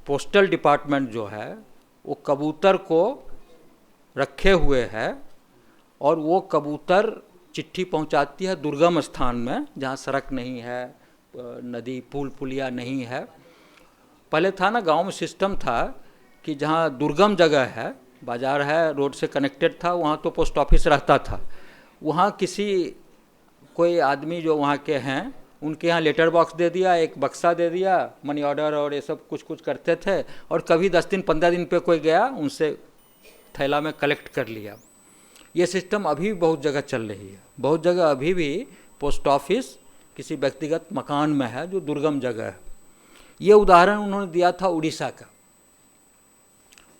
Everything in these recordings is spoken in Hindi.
पोस्टल डिपार्टमेंट जो है वो कबूतर को रखे हुए है और वो कबूतर चिट्ठी पहुंचाती है दुर्गम स्थान में जहाँ सड़क नहीं है, नदी पुल पुलिया नहीं है। पहले था ना गांव में सिस्टम था कि जहाँ दुर्गम जगह है, बाज़ार है, रोड से कनेक्टेड था, वहाँ तो पोस्ट ऑफिस रहता था। वहाँ कोई आदमी जो वहाँ के हैं उनके यहाँ लेटर बॉक्स दे दिया, एक बक्सा दे दिया, मनी ऑर्डर और ये सब कुछ कुछ करते थे, और कभी 10 दिन 15 दिन पे कोई गया उनसे थैला में कलेक्ट कर लिया। ये सिस्टम अभी भी बहुत जगह चल रही है। बहुत जगह अभी भी पोस्ट ऑफिस किसी व्यक्तिगत मकान में है जो दुर्गम जगह है। ये उदाहरण उन्होंने दिया था उड़ीसा का,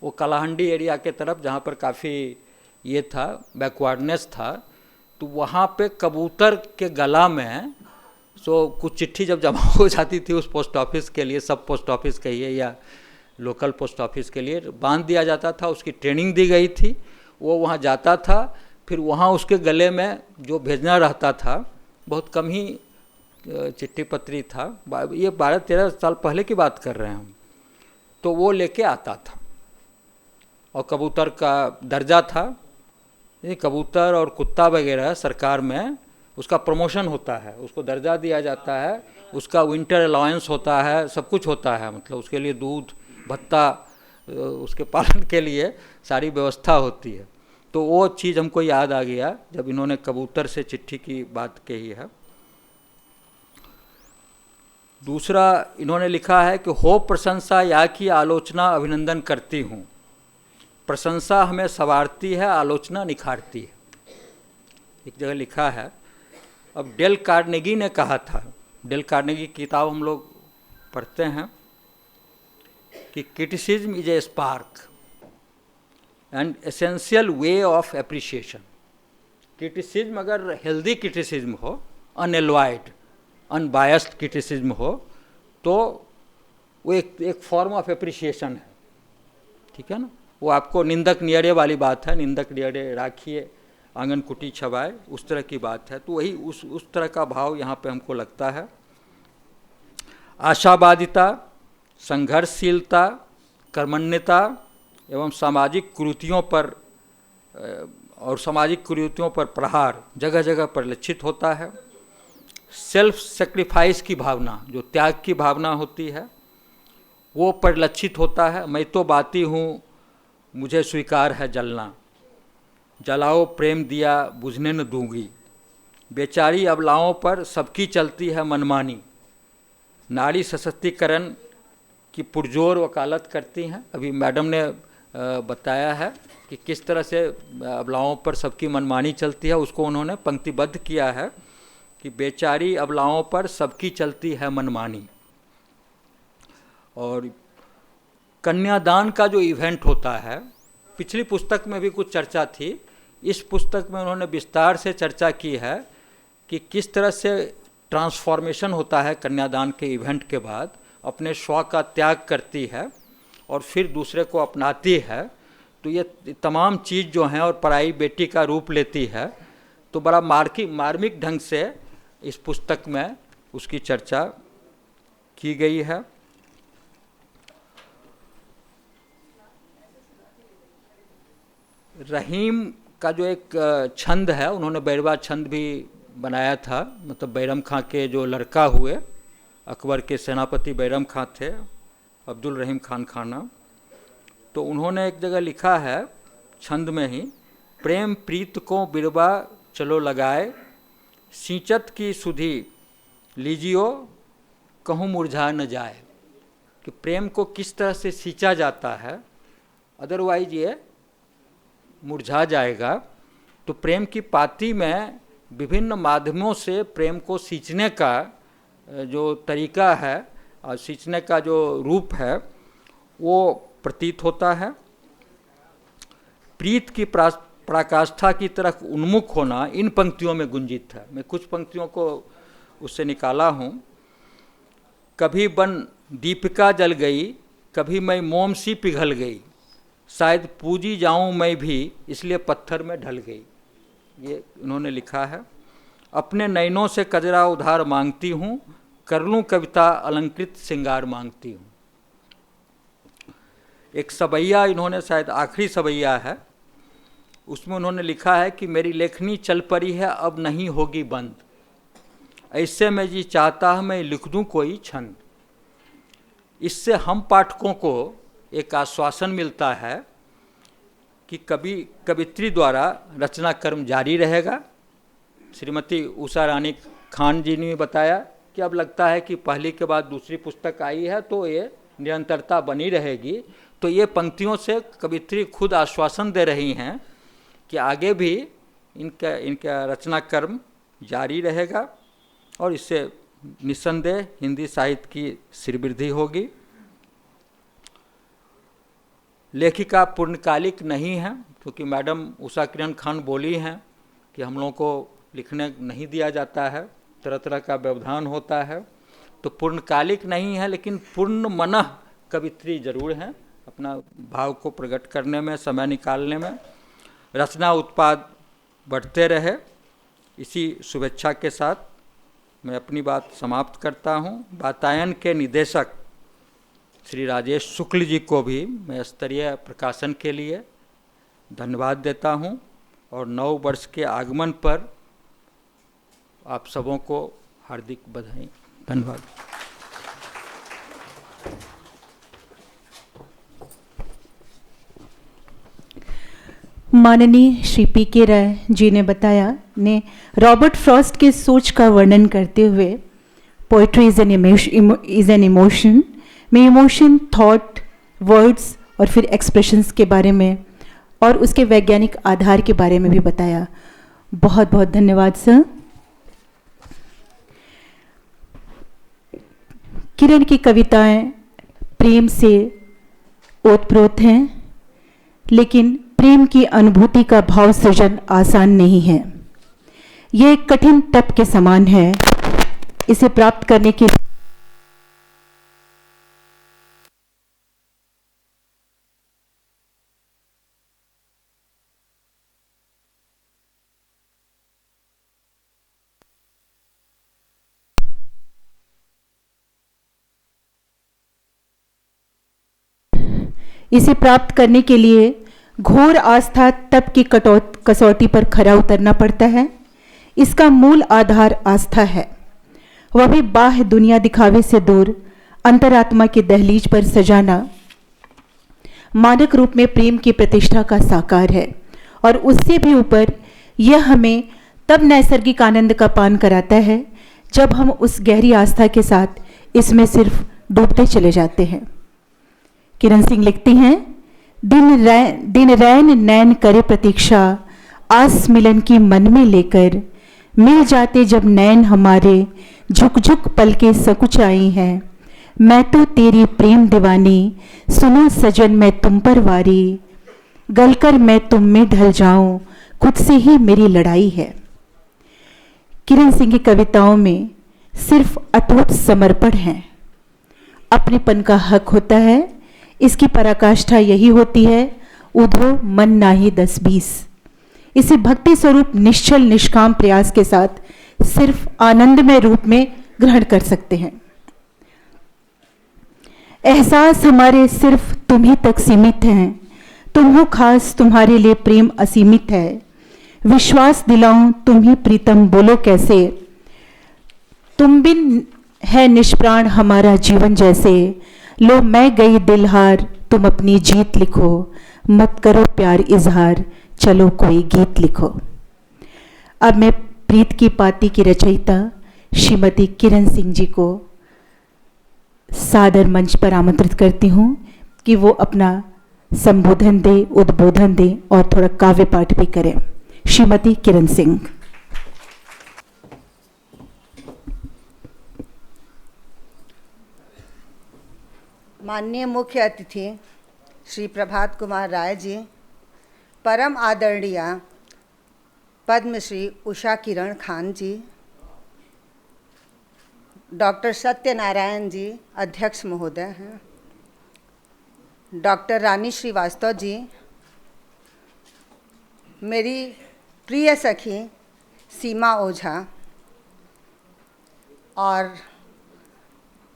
वो कलाहंडी एरिया के तरफ जहाँ पर काफ़ी ये था, बैकवर्डनेस था, तो वहाँ पे कबूतर के गला में कुछ चिट्ठी जब जमा हो जाती थी उस पोस्ट ऑफिस के लिए, सब पोस्ट ऑफिस कहिए या लोकल पोस्ट ऑफिस के लिए, बांध दिया जाता था। उसकी ट्रेनिंग दी गई थी, वो वहाँ जाता था, फिर वहाँ उसके गले में जो भेजना रहता था, बहुत कम ही चिट्ठी पत्री था, ये 12-13 साल पहले की बात कर रहे हैं हम, तो वो लेके आता था। और कबूतर का दर्जा था, कबूतर और कुत्ता वगैरह सरकार में उसका प्रमोशन होता है, उसको दर्जा दिया जाता है, उसका विंटर अलाउंस होता है, सब कुछ होता है, मतलब उसके लिए दूध भत्ता, उसके पालन के लिए सारी व्यवस्था होती है। तो वो चीज़ हमको याद आ गया जब इन्होंने कबूतर से चिट्ठी की बात कही है। दूसरा इन्होंने लिखा है कि हो प्रशंसा या की आलोचना अभिनंदन करती हूँ, प्रशंसा हमें संवारती है, आलोचना निखारती है। एक जगह लिखा है, अब डेल कार्नेगी ने कहा था, डेल कार्नेगी की किताब हम लोग पढ़ते हैं कि criticism is a spark and essential way of appreciation. Criticism अगर हेल्दी क्रिटिसिज्म हो, अनएलॉयड अनबायस्ड क्रिटिसिज्म हो, तो वो एक फॉर्म ऑफ एप्रिसिएशन है, ठीक है ना। वो आपको निंदक नियरे वाली बात है, निंदक नियरे राखिए आंगन कुटी छवाए, उस तरह की बात है। तो वही उस तरह का भाव यहाँ पे हमको लगता है। आशावादिता, संघर्षशीलता, कर्मण्यता एवं सामाजिक कुरीतियों पर प्रहार जगह जगह परिलक्षित होता है। सेल्फ सेक्रीफाइस की भावना, जो त्याग की भावना होती है, वो परिलक्षित होता है। मैं तो बाती हूँ, मुझे स्वीकार है जलना, जलाओ प्रेम दिया बुझने न दूंगी, बेचारी अबलाओं पर सबकी चलती है मनमानी, नारी सशक्तिकरण की पुरजोर वकालत करती हैं। अभी मैडम ने बताया है कि किस तरह से अबलाओं पर सबकी मनमानी चलती है, उसको उन्होंने पंक्तिबद्ध किया है कि बेचारी अबलाओं पर सबकी चलती है मनमानी। और कन्यादान का जो इवेंट होता है, पिछली पुस्तक में भी कुछ चर्चा थी, इस पुस्तक में उन्होंने विस्तार से चर्चा की है कि किस तरह से ट्रांसफॉर्मेशन होता है कन्यादान के इवेंट के बाद, अपने स्व का त्याग करती है और फिर दूसरे को अपनाती है। तो ये तमाम चीज़ जो हैं और पराई बेटी का रूप लेती है, तो बड़ा मार्मिक ढंग से इस पुस्तक में उसकी चर्चा की गई है। रहीम का जो एक छंद है, उन्होंने बैरवा छंद भी बनाया था, मतलब बैरम खां के जो लड़का हुए, अकबर के सेनापति बैरम खां थे, अब्दुल रहीम खान खाना, तो उन्होंने एक जगह लिखा है छंद में ही, प्रेम प्रीत को बिरबा चलो लगाए, सींचत की सुधी लीजियो कहूँ मुरझा न जाए। कि प्रेम को किस तरह से सींचा जाता है, अदरवाइज ये मुरझा जाएगा। तो प्रेम की पाती में विभिन्न माध्यमों से प्रेम को सींचने का जो तरीका है और सींचने का जो रूप है वो प्रतीत होता है। प्रीत की पराकाष्ठा की तरफ उन्मुख होना इन पंक्तियों में गुंजित है। मैं कुछ पंक्तियों को उससे निकाला हूँ। कभी बन दीपिका जल गई, कभी मैं मोम सी पिघल गई, शायद पूजी जाऊं मैं भी इसलिए पत्थर में ढल गई। ये उन्होंने लिखा है। अपने नैनों से कजरा उधार मांगती हूँ, कर लूँ कविता अलंकृत श्रृंगार मांगती हूँ। एक सवैया इन्होंने, शायद आखिरी सवैया है, उसमें उन्होंने लिखा है कि मेरी लेखनी चल पड़ी है अब नहीं होगी बंद, ऐसे में जी चाहता है मैं लिख दूं कोई छंद। इससे हम पाठकों को एक आश्वासन मिलता है कि कवित्री द्वारा रचना कर्म जारी रहेगा। श्रीमती उषा रानी खान जी ने बताया कि अब लगता है कि पहली के बाद दूसरी पुस्तक आई है तो ये निरंतरता बनी रहेगी। तो ये पंक्तियों से कवित्री खुद आश्वासन दे रही हैं कि आगे भी इनका रचना कर्म जारी रहेगा और इससे निस्संदेह हिंदी साहित्य की श्रीवृद्धि होगी। लेखिका पूर्णकालिक नहीं है, क्योंकि मैडम उषा किरण खान बोली हैं कि हम लोगों को लिखने नहीं दिया जाता है, तरह तरह का व्यवधान होता है, तो पूर्णकालिक नहीं है, लेकिन पूर्ण मनः कवित्री जरूर हैं, अपना भाव को प्रकट करने में, समय निकालने में। रचना उत्पाद बढ़ते रहे, इसी शुभेच्छा के साथ मैं अपनी बात समाप्त करता हूँ। वातायन के निदेशक श्री राजेश शुक्ल जी को भी मैं स्तरीय प्रकाशन के लिए धन्यवाद देता हूँ और नव वर्ष के आगमन पर आप सबों को हार्दिक बधाई। धन्यवाद। माननीय श्री पी.के. राय जी ने बताया, ने रॉबर्ट फ्रॉस्ट के सोच का वर्णन करते हुए पोइट्री इज एन इमोशन में इमोशन, थॉट, वर्ड्स और फिर एक्सप्रेशंस के बारे में और उसके वैज्ञानिक आधार के बारे में भी बताया। बहुत बहुत धन्यवाद सर। किरण की कविताएं प्रेम से ओतप्रोत हैं, लेकिन प्रेम की अनुभूति का भाव सृजन आसान नहीं है। यह एक कठिन तप के समान है। इसे प्राप्त करने के लिए घोर आस्था तप की कसौटी पर खरा उतरना पड़ता है। इसका मूल आधार आस्था है, वह भी बाह्य दुनिया दिखावे से दूर अंतरात्मा की दहलीज पर सजाना मानक रूप में प्रेम की प्रतिष्ठा का साकार है। और उससे भी ऊपर यह हमें तब नैसर्गिक आनंद का पान कराता है जब हम उस गहरी आस्था के साथ इसमें सिर्फ डूबते चले जाते हैं। किरण सिंह लिखती हैं, दिन रैन नैन करे प्रतीक्षा, आस मिलन की मन में लेकर, मिल जाते जब नैन हमारे, झुक झुक पल के सकुच आई हैं। मैं तो तेरी प्रेम दीवानी, सुनो सजन मैं तुम पर वारी, गलकर मैं तुम में ढल जाऊं, खुद से ही मेरी लड़ाई है। किरण सिंह की कविताओं में सिर्फ अटूट समर्पण है, अपनेपन का हक होता है। इसकी पराकाष्ठा यही होती है, उधो मन नाही 10-20। इसे भक्ति स्वरूप निश्चल निष्काम प्रयास के साथ सिर्फ आनंदमय रूप में ग्रहण कर सकते हैं। एहसास हमारे सिर्फ तुम ही तक सीमित हैं, तुम हो खास, तुम्हारे लिए प्रेम असीमित है। विश्वास दिलाऊं तुम ही प्रीतम, बोलो कैसे, तुम बिन है निष्प्राण हमारा जीवन जैसे। लो मैं गई दिलहार, तुम अपनी जीत लिखो, मत करो प्यार इजहार, चलो कोई गीत लिखो। अब मैं प्रीत की पाती की रचयिता श्रीमती किरण सिंह जी को सादर मंच पर आमंत्रित करती हूँ कि वो अपना संबोधन दे, उद्बोधन दे और थोड़ा काव्य पाठ भी करें। श्रीमती किरण सिंह। माननीय मुख्य अतिथि श्री प्रभात कुमार राय जी, परम आदरणीय पद्मश्री उषा किरण खान जी, डॉक्टर सत्यनारायण जी अध्यक्ष महोदय हैं, डॉक्टर रानी श्रीवास्तव जी, मेरी प्रिय सखी सीमा ओझा और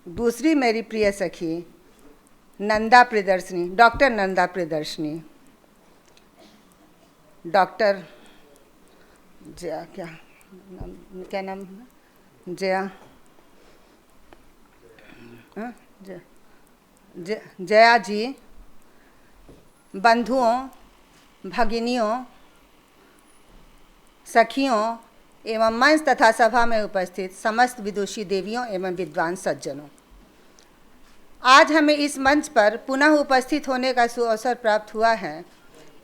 दूसरी मेरी प्रिय सखी नंदा प्रियदर्शनी, डॉक्टर नंदा प्रियदर्शनी, डॉक्टर जया, क्या नाम है, जया, हाँ? जया जी, बंधुओं, भगिनियों, सखियों एवं मंच तथा सभा में उपस्थित समस्त विदुषी देवियों एवं विद्वान सज्जनों, आज हमें इस मंच पर पुनः उपस्थित होने का सुअवसर प्राप्त हुआ है,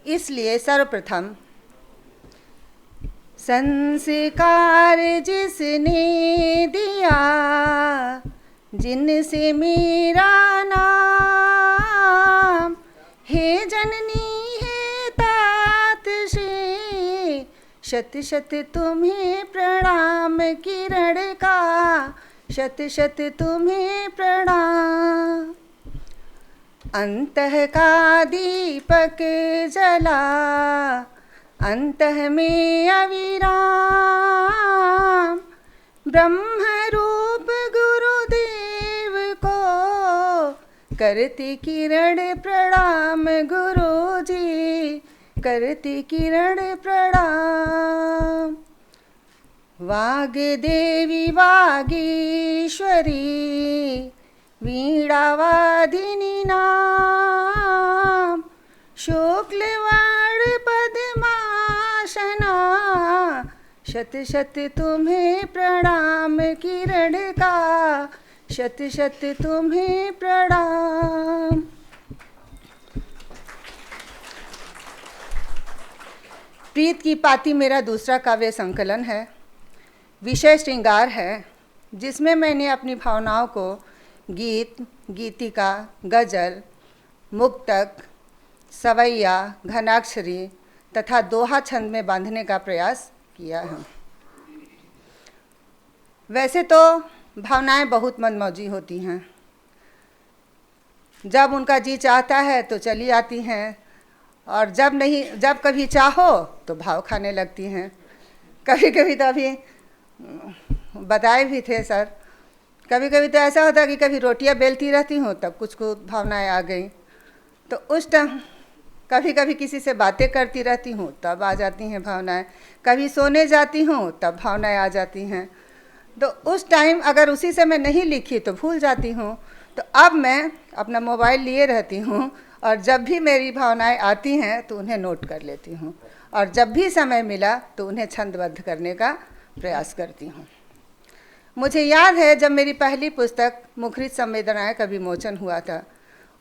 इसलिए सर्वप्रथम संस्कार जिसने दिया, जिनसे मेरा नाम, हे जननी है तात श्री, शत शत तुम्हें प्रणाम, किरण का शत शत तुम्हें प्रणाम। अंतः का दीपक जला, अंतः में अविराम, ब्रह्म रूप गुरुदेव को करती किरण प्रणाम, गुरुजी करती किरण प्रणाम। वाग्देवी वागीश्वरी, वीणावादिनी नाम, शुक्लवर्ण पद्मासना, शत शत तुम्हें प्रणाम, किरण का शत शत तुम्हें प्रणाम। प्रीत की पाती मेरा दूसरा काव्य संकलन है। विषय श्रृंगार है, जिसमें मैंने अपनी भावनाओं को गीत, गीतिका, गज़ल, मुक्तक, सवैया, घनाक्षरी तथा दोहा छंद में बांधने का प्रयास किया है। वैसे तो भावनाएं बहुत मनमौजी होती हैं, जब उनका जी चाहता है तो चली आती हैं, और जब कभी चाहो तो भाव खाने लगती हैं। कभी कभी तो अभी बताए भी थे सर, कभी कभी तो ऐसा होता है कि कभी रोटियां बेलती रहती हूँ तब कुछ भावनाएं आ गई, तो उस टाइम कभी कभी किसी से बातें करती रहती हूँ तब आ जाती हैं भावनाएं, कभी सोने जाती हूँ तब भावनाएं आ जाती हैं। तो उस टाइम अगर उसी से मैं नहीं लिखी तो भूल जाती हूँ, तो अब मैं अपना मोबाइल लिए रहती हूँ और जब भी मेरी भावनाएं आती हैं तो उन्हें नोट कर लेती हूँ, और जब भी समय मिला तो उन्हें छंदबद्ध करने का प्रयास करती हूँ। मुझे याद है जब मेरी पहली पुस्तक मुखरित संवेदनाएं का विमोचन हुआ था,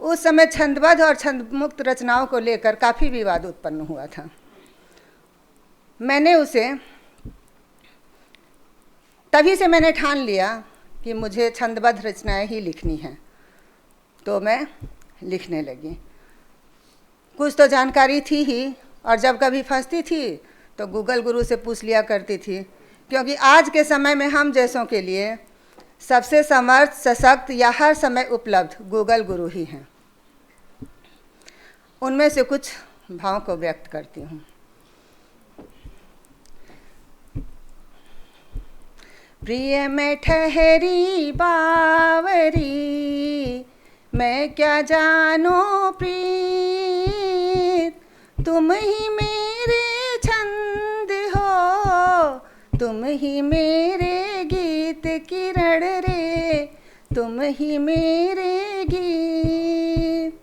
उस समय छंदबद्ध और छंदमुक्त रचनाओं को लेकर काफ़ी विवाद उत्पन्न हुआ था। मैंने उसे तभी से मैंने ठान लिया कि मुझे छंदबद्ध रचनाएं ही लिखनी हैं, तो मैं लिखने लगी। कुछ तो जानकारी थी ही, और जब कभी फंसती थी तो गूगल गुरु से पूछ लिया करती थी, क्योंकि आज के समय में हम जैसों के लिए सबसे समर्थ, सशक्त या हर समय उपलब्ध गूगल गुरु ही हैं। उनमें से कुछ भावों को व्यक्त करती हूँ। प्रिय मैं ठहरी बावरी, मैं क्या जानू प्रीत, तुम ही मेरे छंद हो, तुम ही मेरे गीत किरण रे, तुम ही मेरे गीत।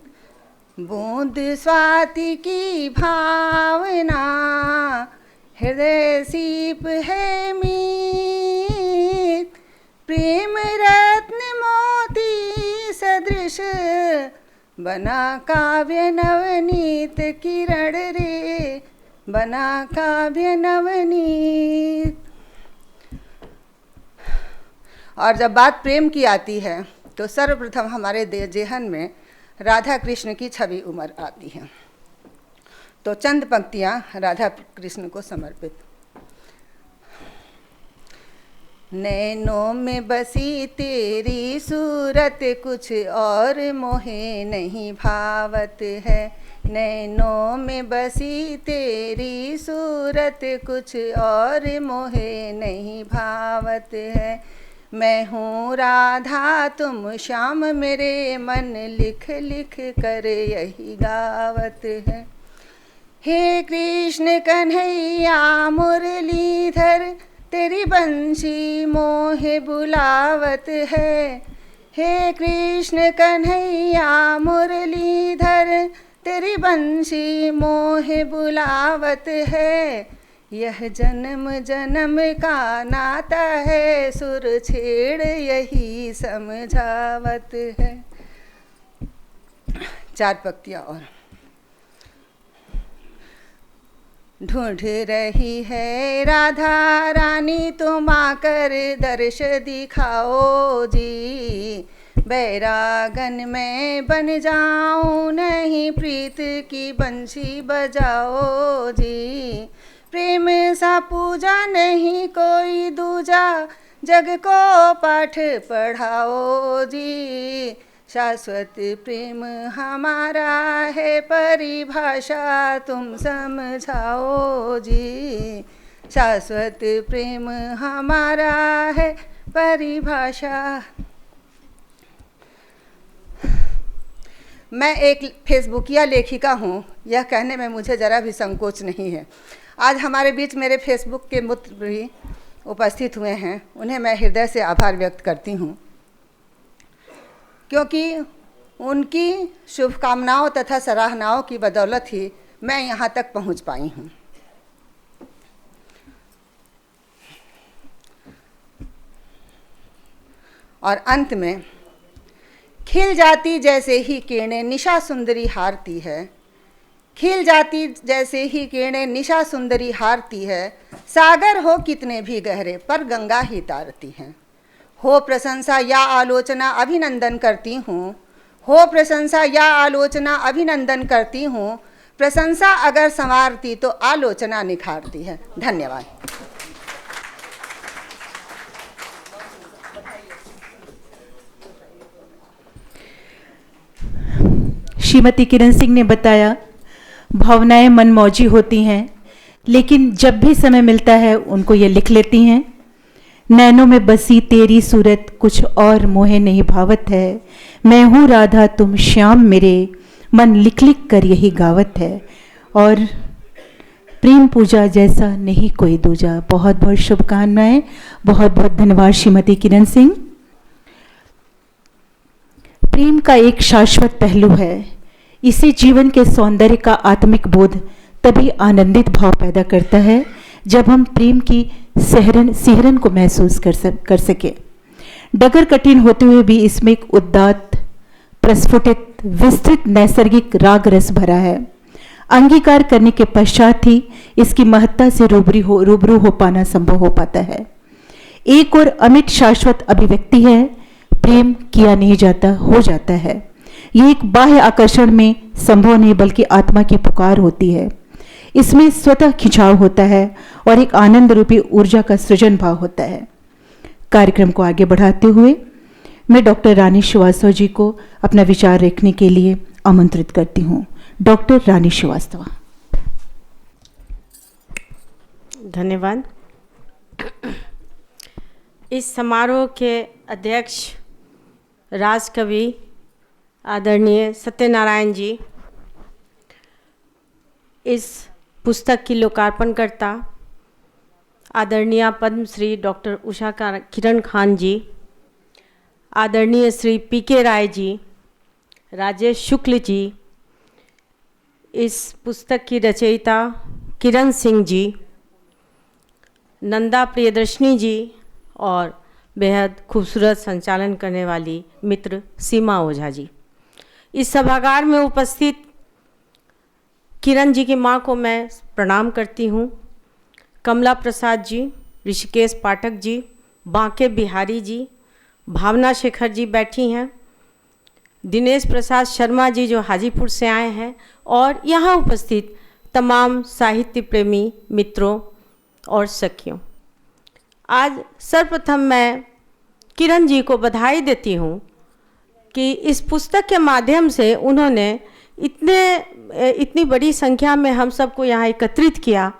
बूंद स्वाति की भावना, हृदय सीप है मीत, प्रेम रत्न मोती सदृश, बना काव्य नवनीत किरण रे, बना काव्य नवनीत। और जब बात प्रेम की आती है तो सर्वप्रथम हमारे जेहन में राधा कृष्ण की छवि उमर आती है। तो चंद पंक्तियाँ राधा कृष्ण को समर्पित। नैनों में बसी तेरी सूरत, कुछ और मोहे नहीं भावत है, नैनों में बसी तेरी सूरत, कुछ और मोहे नहीं भावत है। मैं हूँ राधा तुम श्याम मेरे, मन लिख लिख कर यही गावत है। हे कृष्ण कन्हैया मुरलीधर, तेरी बंसी मोहे बुलावत है। हे कृष्ण कन्हैया मुरलीधर, तेरी बंसी मोहे बुलावत है। यह जन्म जन्म का नाता है, सुर छेड़ यही समझावत है। 4 पंक्तियाँ और। ढूंढ रही है राधा रानी तुम आकर दर्श दिखाओ जी, बैरागन में बन जाऊं नहीं, प्रीत की बंसी बजाओ जी। प्रेम सा पूजा नहीं कोई दूजा, जग को पाठ पढ़ाओ जी। शाश्वत प्रेम हमारा है परिभाषा तुम समझाओ जी। शाश्वत प्रेम हमारा है परिभाषा। मैं एक फेसबुकिया लेखिका हूँ, यह कहने में मुझे ज़रा भी संकोच नहीं है। आज हमारे बीच मेरे फेसबुक के मित्र भी उपस्थित हुए हैं, उन्हें मैं हृदय से आभार व्यक्त करती हूँ, क्योंकि उनकी शुभकामनाओं तथा सराहनाओं की बदौलत ही मैं यहाँ तक पहुँच पाई हूँ। और अंत में, खिल जाती जैसे ही किरणें निशा सुंदरी हारती है, खिल जाती जैसे ही किरणें निशा सुंदरी हारती है, सागर हो कितने भी गहरे पर गंगा ही तारती हैं। हो प्रशंसा या आलोचना अभिनंदन करती हूँ, हो प्रशंसा या आलोचना अभिनंदन करती हूँ, प्रशंसा अगर संवारती तो आलोचना निखारती है। धन्यवाद। श्रीमती किरण सिंह ने बताया, भावनाएं मनमौजी होती हैं, लेकिन जब भी समय मिलता है उनको ये लिख लेती हैं। नैनों में बसी तेरी सूरत कुछ और मोहे नहीं भावत है, मैं हूँ राधा तुम श्याम मेरे, मन लिख लिख कर यही गावत है। और प्रेम पूजा जैसा नहीं कोई दूजा। बहुत बहुत शुभकामनाएं, बहुत बहुत धन्यवाद श्रीमती किरण सिंह। प्रेम का एक शाश्वत पहलू है, इसे जीवन के सौंदर्य का आत्मिक बोध तभी आनंदित भाव पैदा करता है जब हम प्रेम की सिहरन को महसूस कर सके। डगर कठिन होते हुए भी इसमें एक उदात्त, प्रस्फुटित, विस्तृत नैसर्गिक राग रस भरा है। अंगीकार करने के पश्चात ही इसकी महत्ता से रूबरू हो पाना संभव हो पाता है। एक और अमिट शाश्वत अभिव्यक्ति है, प्रेम किया नहीं जाता, हो जाता है। यह एक बाह्य आकर्षण में संभव नहीं बल्कि आत्मा की पुकार होती है। इसमें स्वतः खिंचाव होता है और एक आनंद रूपी ऊर्जा का सृजन भाव होता है। कार्यक्रम को आगे बढ़ाते हुए मैं डॉक्टर रानी श्रीवास्तव जी को अपना विचार रखने के लिए आमंत्रित करती हूँ। डॉक्टर रानी श्रीवास्तव। धन्यवाद। इस समारोह के अध्यक्ष राजकवि आदरणीय सत्यनारायण जी, इस पुस्तक की लोकार्पणकर्ता आदरणीय पद्मश्री डॉक्टर उषा किरण खान जी, आदरणीय श्री पीके राय जी, राजेश शुक्ल जी, इस पुस्तक की रचयिता किरण सिंह जी, नंदा प्रियदर्शनी जी और बेहद खूबसूरत संचालन करने वाली मित्र सीमा ओझा जी। इस सभागार में उपस्थित किरण जी की माँ को मैं प्रणाम करती हूँ। कमला प्रसाद जी, ऋषिकेश पाठक जी, बांके बिहारी जी, भावना शेखर जी बैठी हैं, दिनेश प्रसाद शर्मा जी जो हाजीपुर से आए हैं, और यहाँ उपस्थित तमाम साहित्य प्रेमी मित्रों और सखियों। आज सर्वप्रथम मैं किरण जी को बधाई देती हूँ कि इस पुस्तक के माध्यम से उन्होंने इतनी बड़ी संख्या में हम सबको यहाँ एकत्रित किया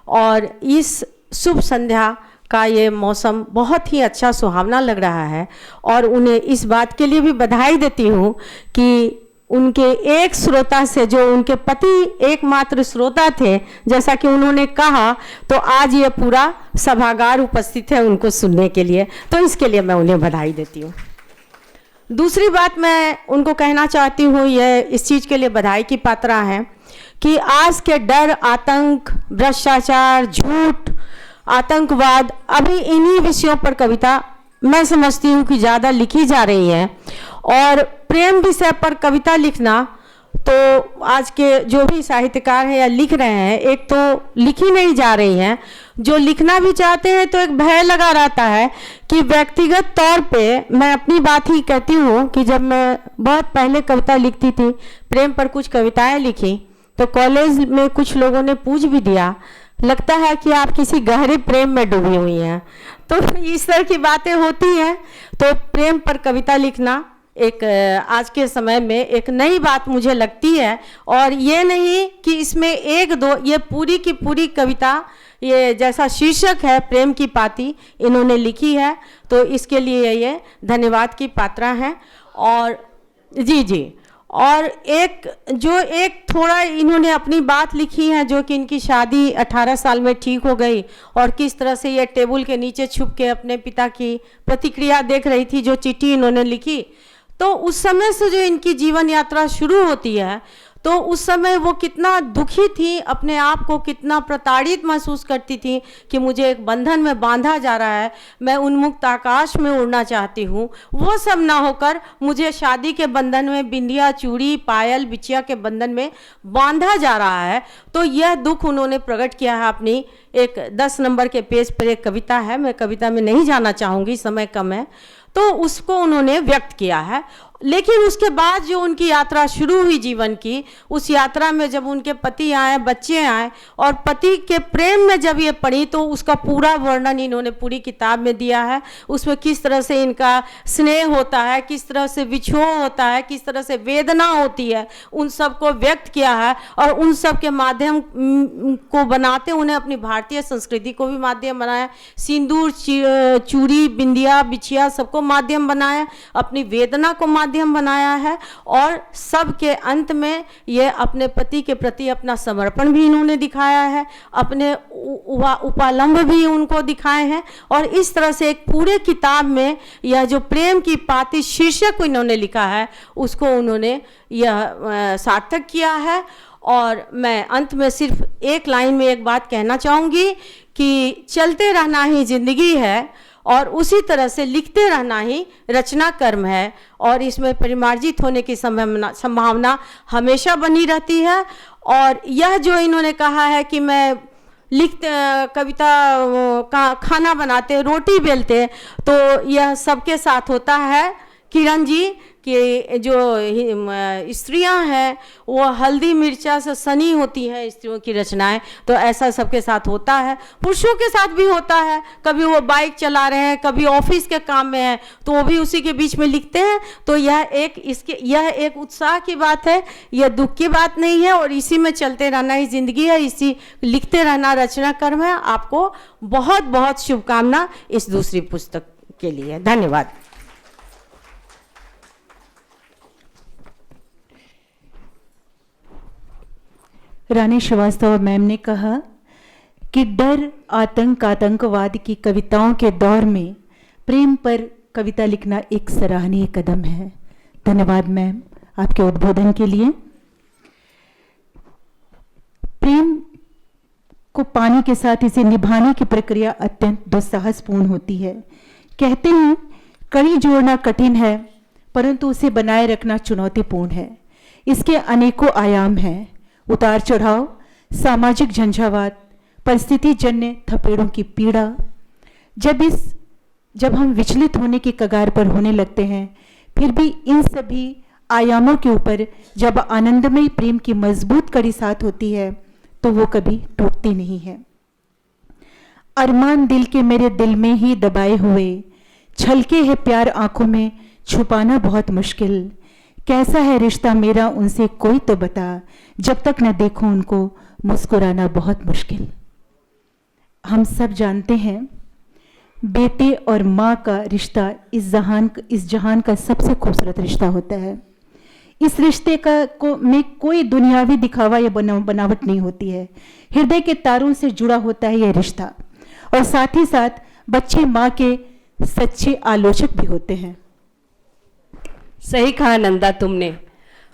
और इस शुभ संध्या का ये मौसम बहुत ही अच्छा सुहावना लग रहा है और उन्हें इस बात के लिए भी बधाई देती हूँ कि उनके एक श्रोता से, जो उनके पति एकमात्र श्रोता थे, जैसा कि उन्होंने कहा, तो आज ये पूरा सभागार उपस्थित है उनको सुनने के लिए, तो इसके लिए मैं उन्हें बधाई देती हूँ। दूसरी बात मैं उनको कहना चाहती हूँ, ये इस चीज़ के लिए बधाई की पात्रा है कि आज के डर, आतंक, भ्रष्टाचार, झूठ, आतंकवाद, अभी इन्हीं विषयों पर कविता मैं समझती हूँ कि ज़्यादा लिखी जा रही है। और प्रेम विषय पर कविता लिखना तो आज के जो भी साहित्यकार हैं या लिख रहे हैं, एक तो लिखी नहीं जा रही हैं, जो लिखना भी चाहते हैं तो एक भय लगा रहता है कि व्यक्तिगत तौर पे, मैं अपनी बात ही कहती हूँ कि जब मैं बहुत पहले कविता लिखती थी, प्रेम पर कुछ कविताएं लिखी, तो कॉलेज में कुछ लोगों ने पूछ भी दिया, लगता है कि आप किसी गहरे प्रेम में डूबी हुई हैं। तो इस तरह की बातें होती हैं। तो प्रेम पर कविता लिखना एक आज के समय में एक नई बात मुझे लगती है। और ये नहीं कि इसमें एक दो, ये पूरी की पूरी कविता, ये जैसा शीर्षक है प्रेम की पाती, इन्होंने लिखी है, तो इसके लिए ये धन्यवाद की पात्रा हैं। और जी और एक थोड़ा इन्होंने अपनी बात लिखी है, जो कि इनकी शादी 18 साल में ठीक हो गई और किस तरह से ये टेबल के नीचे छुप के अपने पिता की प्रतिक्रिया देख रही थी, जो चिट्ठी इन्होंने लिखी। तो उस समय से जो इनकी जीवन यात्रा शुरू होती है, तो उस समय वो कितना दुखी थी, अपने आप को कितना प्रताड़ित महसूस करती थी कि मुझे एक बंधन में बांधा जा रहा है, मैं उन्मुक्त आकाश में उड़ना चाहती हूँ, वो सब ना होकर मुझे शादी के बंधन में, बिंदिया, चूड़ी, पायल, बिछिया के बंधन में बांधा जा रहा है। तो यह दुख उन्होंने प्रकट किया है अपनी एक 10 नंबर के पेज पर एक कविता है, मैं कविता में नहीं जाना चाहूँगी, समय कम है, तो उसको उन्होंने व्यक्त किया है। लेकिन उसके बाद जो उनकी यात्रा शुरू हुई जीवन की, उस यात्रा में जब उनके पति आए, बच्चे आए और पति के प्रेम में जब ये पढ़ी, तो उसका पूरा वर्णन इन्होंने पूरी किताब में दिया है। उसमें किस तरह से इनका स्नेह होता है, किस तरह से विछोह होता है, किस तरह से वेदना होती है, उन सब को व्यक्त किया है। और उन सब के माध्यम को बनाते उन्हें अपनी भारतीय संस्कृति को भी माध्यम बनाया, सिंदूर, चूड़ी, बिंदिया, बिछिया सबको माध्यम बनाया, अपनी वेदना को माध्यम बनाया है। और सबके अंत में ये अपने पति के प्रति अपना समर्पण भी इन्होंने दिखाया है, अपने उपालंब भी उनको दिखाए हैं। और इस तरह से एक पूरे किताब में यह जो प्रेम की पाती शीर्षक इन्होंने लिखा है, उसको उन्होंने यह सार्थक किया है। और मैं अंत में सिर्फ एक लाइन में एक बात कहना चाहूँगी कि चलते रहना ही जिंदगी है और उसी तरह से लिखते रहना ही रचना कर्म है। और इसमें परिमार्जित होने की संभावना हमेशा बनी रहती है। और यह जो इन्होंने कहा है कि मैं लिखते कविता का खाना बनाते, रोटी बेलते, तो यह सबके साथ होता है किरण जी, कि जो स्त्रियां हैं वो हल्दी मिर्चा से सनी होती हैं स्त्रियों की रचनाएं, तो ऐसा सबके साथ होता है, पुरुषों के साथ भी होता है। कभी वो बाइक चला रहे हैं, कभी ऑफिस के काम में हैं, तो वो भी उसी के बीच में लिखते हैं। तो यह एक उत्साह की बात है, यह दुख की बात नहीं है। और इसी में चलते रहना ही जिंदगी है, इसी लिखते रहना रचना कर्म है। आपको बहुत बहुत शुभकामना इस दूसरी पुस्तक के लिए। धन्यवाद। रानी श्रीवास्तव मैम ने कहा कि डर, आतंक, आतंकवाद की कविताओं के दौर में प्रेम पर कविता लिखना एक सराहनीय कदम है। धन्यवाद मैम आपके उद्बोधन के लिए। प्रेम को पाने के साथ इसे निभाने की प्रक्रिया अत्यंत दुस्साहसपूर्ण होती है। कहते हैं कड़ी जोड़ना कठिन है, परंतु उसे बनाए रखना चुनौतीपूर्ण है। इसके अनेकों आयाम हैं, उतार चढ़ाव, सामाजिक झंझावात, परिस्थिति जन्य थपेड़ों की पीड़ा। जब हम विचलित होने की कगार पर होने लगते हैं, फिर भी इन सभी आयामों के ऊपर जब आनंदमय प्रेम की मजबूत कड़ी साथ होती है, तो वो कभी टूटती नहीं है। अरमान दिल के मेरे दिल में ही दबाए हुए, छलके है प्यार आंखों में, छुपाना बहुत मुश्किल। कैसा है रिश्ता मेरा उनसे कोई तो बता, जब तक न देखूं उनको मुस्कुराना बहुत मुश्किल। हम सब जानते हैं बेटे और माँ का रिश्ता इस जहान का सबसे खूबसूरत रिश्ता होता है। इस रिश्ते में कोई दुनियावी दिखावा या बनावट नहीं होती है। हृदय के तारों से जुड़ा होता है यह रिश्ता, और साथ ही साथ बच्चे माँ के सच्चे आलोचक भी होते हैं। सही कहा नंदा तुमने।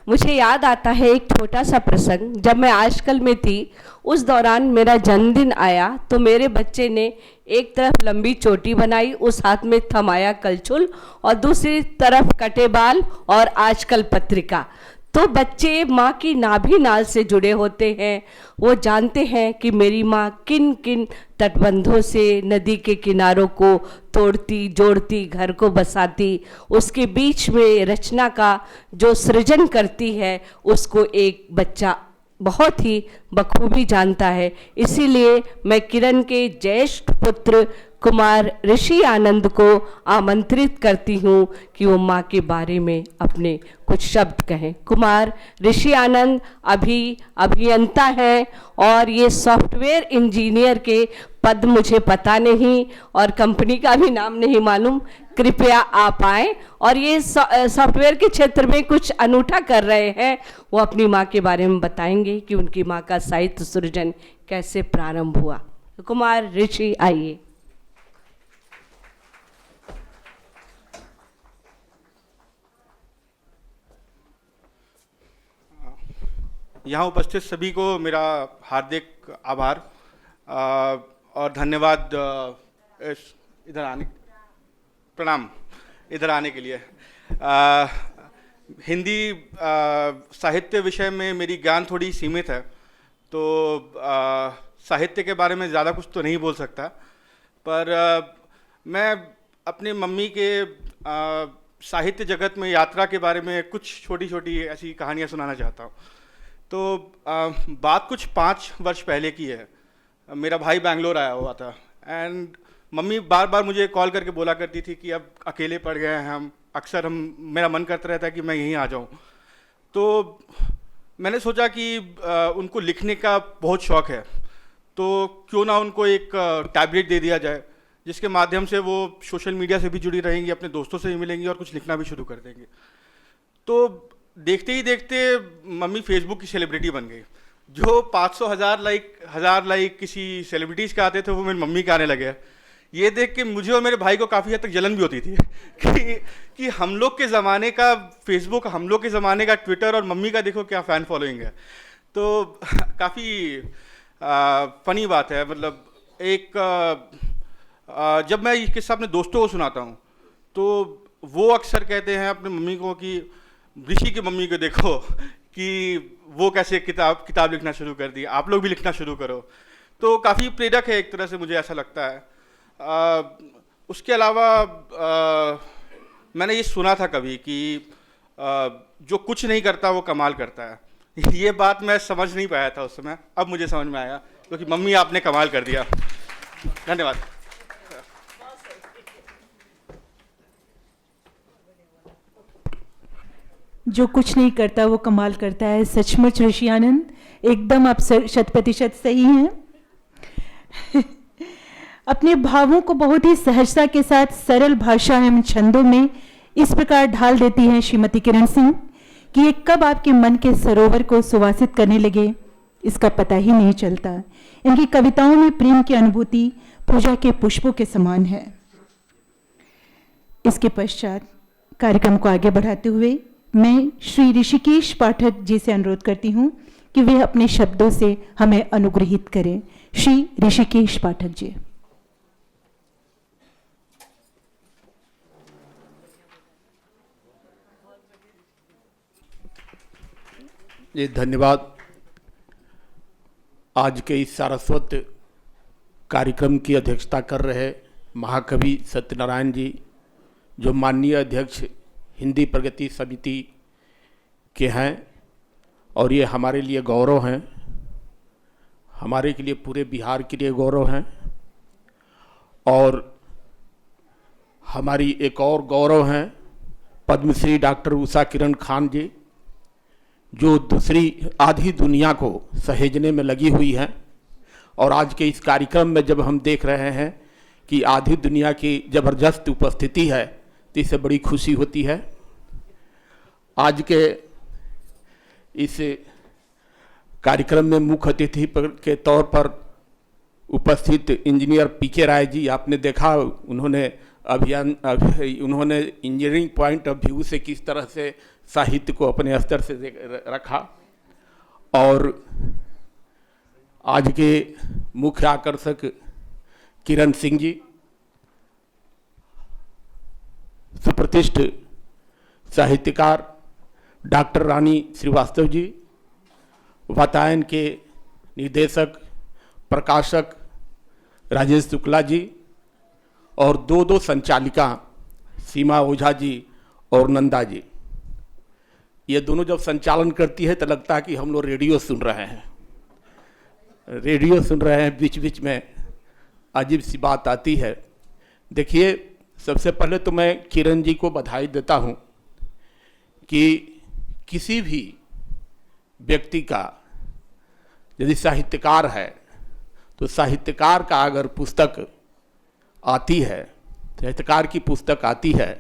मुझे याद आता है एक छोटा सा प्रसंग। जब मैं आजकल में थी, उस दौरान मेरा जन्मदिन आया तो मेरे बच्चे ने एक तरफ लंबी चोटी बनाई, उस हाथ में थमाया कलछुल और दूसरी तरफ कटे बाल और आजकल पत्रिका। तो बच्चे माँ की नाभि नाल से जुड़े होते हैं। वो जानते हैं कि मेरी माँ किन किन तटबंधों से नदी के किनारों को तोड़ती जोड़ती घर को बसाती, उसके बीच में रचना का जो सृजन करती है उसको एक बच्चा बहुत ही बखूबी जानता है। इसीलिए मैं किरण के ज्येष्ठ पुत्र कुमार ऋषि आनंद को आमंत्रित करती हूँ कि वो माँ के बारे में अपने कुछ शब्द कहें। कुमार ऋषि आनंद अभी अभियंता हैं और ये सॉफ्टवेयर इंजीनियर के पद मुझे पता नहीं और कंपनी का भी नाम नहीं मालूम। कृपया आप आएँ और ये सॉफ्टवेयर के क्षेत्र में कुछ अनूठा कर रहे हैं। वो अपनी माँ के बारे में बताएंगे कि उनकी माँ का साहित्य सृजन कैसे प्रारंभ हुआ। कुमार ऋषि आइए। यहाँ उपस्थित सभी को मेरा हार्दिक आभार और धन्यवाद प्रणाम इधर आने के लिए। हिंदी साहित्य विषय में मेरी ज्ञान थोड़ी सीमित है, तो साहित्य के बारे में ज़्यादा कुछ तो नहीं बोल सकता, पर मैं अपने मम्मी के साहित्य जगत में यात्रा के बारे में कुछ छोटी छोटी ऐसी कहानियाँ सुनाना चाहता हूँ। तो बात कुछ 5 वर्ष पहले की है। मेरा भाई बैंगलोर आया हुआ था एंड मम्मी बार बार मुझे कॉल करके बोला करती थी कि अब अकेले पड़ गए हैं हम, अक्सर मेरा मन करता रहता है कि मैं यहीं आ जाऊं। तो मैंने सोचा कि उनको लिखने का बहुत शौक़ है, तो क्यों ना उनको एक टैबलेट दे दिया जाए जिसके माध्यम से वो सोशल मीडिया से भी जुड़ी रहेंगी, अपने दोस्तों से भी मिलेंगी और कुछ लिखना भी शुरू कर देंगे। तो देखते ही देखते मम्मी फेसबुक की सेलिब्रिटी बन गई। जो 500 हज़ार लाइक किसी सेलिब्रिटीज़ के आते थे वो मेरी मम्मी के आने लगे। ये देख के मुझे और मेरे भाई को काफ़ी हद तक जलन भी होती थी कि हम लोग के ज़माने का फेसबुक, हम लोग के ज़माने का ट्विटर और मम्मी का देखो क्या फ़ैन फॉलोइंग है। तो काफ़ी फ़नी बात है। मतलब एक जब मैं ये किस्सा अपने दोस्तों को सुनाता हूँ तो वो अक्सर कहते हैं अपने मम्मी को कि ऋषि की मम्मी को देखो कि वो कैसे किताब लिखना शुरू कर दी, आप लोग भी लिखना शुरू करो। तो काफ़ी प्रेरक है एक तरह से, मुझे ऐसा लगता है। उसके अलावा मैंने ये सुना था कभी कि जो कुछ नहीं करता वो कमाल करता है। ये बात मैं समझ नहीं पाया था उस समय, अब मुझे समझ में आया क्योंकि मम्मी आपने कमाल कर दिया। धन्यवाद। जो कुछ नहीं करता वो कमाल करता है। सचमुच ऋषि आनंद, एकदम आप 100% सही हैं। अपने भावों को बहुत ही सहजता के साथ सरल भाषा एवं छंदों में इस प्रकार ढाल देती हैं श्रीमती किरण सिंह कि ये कब आपके मन के सरोवर को सुवासित करने लगे इसका पता ही नहीं चलता। इनकी कविताओं में प्रेम की अनुभूति पूजा के पुष्पों के समान है। इसके पश्चात कार्यक्रम को आगे बढ़ाते हुए मैं श्री ऋषिकेश पाठक जी से अनुरोध करती हूँ कि वे अपने शब्दों से हमें अनुग्रहित करें। श्री ऋषिकेश पाठक जी। जी धन्यवाद। आज के इस सारस्वत कार्यक्रम की अध्यक्षता कर रहे महाकवि सत्यनारायण जी, जो माननीय अध्यक्ष हिंदी प्रगति समिति के हैं, और ये हमारे लिए गौरव हैं, हमारे के लिए, पूरे बिहार के लिए गौरव हैं। और हमारी एक और गौरव हैं पद्मश्री डॉक्टर उषा किरण खान जी, जो दूसरी आधी दुनिया को सहेजने में लगी हुई हैं। और आज के इस कार्यक्रम में जब हम देख रहे हैं कि आधी दुनिया की ज़बरदस्त उपस्थिति है, तो इससे बड़ी खुशी होती है। आज के इस कार्यक्रम में मुख्य अतिथि के तौर पर उपस्थित इंजीनियर पीके राय जी, आपने देखा उन्होंने उन्होंने इंजीनियरिंग पॉइंट ऑफ व्यू से किस तरह से साहित्य को अपने स्तर से रखा। और आज के मुख्य आकर्षक किरण सिंह जी, सुप्रतिष्ठित साहित्यकार डॉक्टर रानी श्रीवास्तव जी, वातायन के निर्देशक प्रकाशक राजेश शुक्ला जी, और दो संचालिका सीमा ओझा जी और नंदा जी। ये दोनों जब संचालन करती है तो लगता है कि हम लोग रेडियो सुन रहे हैं, बीच बीच में अजीब सी बात आती है। देखिए, सबसे पहले तो मैं किरण जी को बधाई देता हूँ कि किसी भी व्यक्ति का यदि साहित्यकार है तो साहित्यकार का अगर पुस्तक आती है, साहित्यकार की पुस्तक आती है,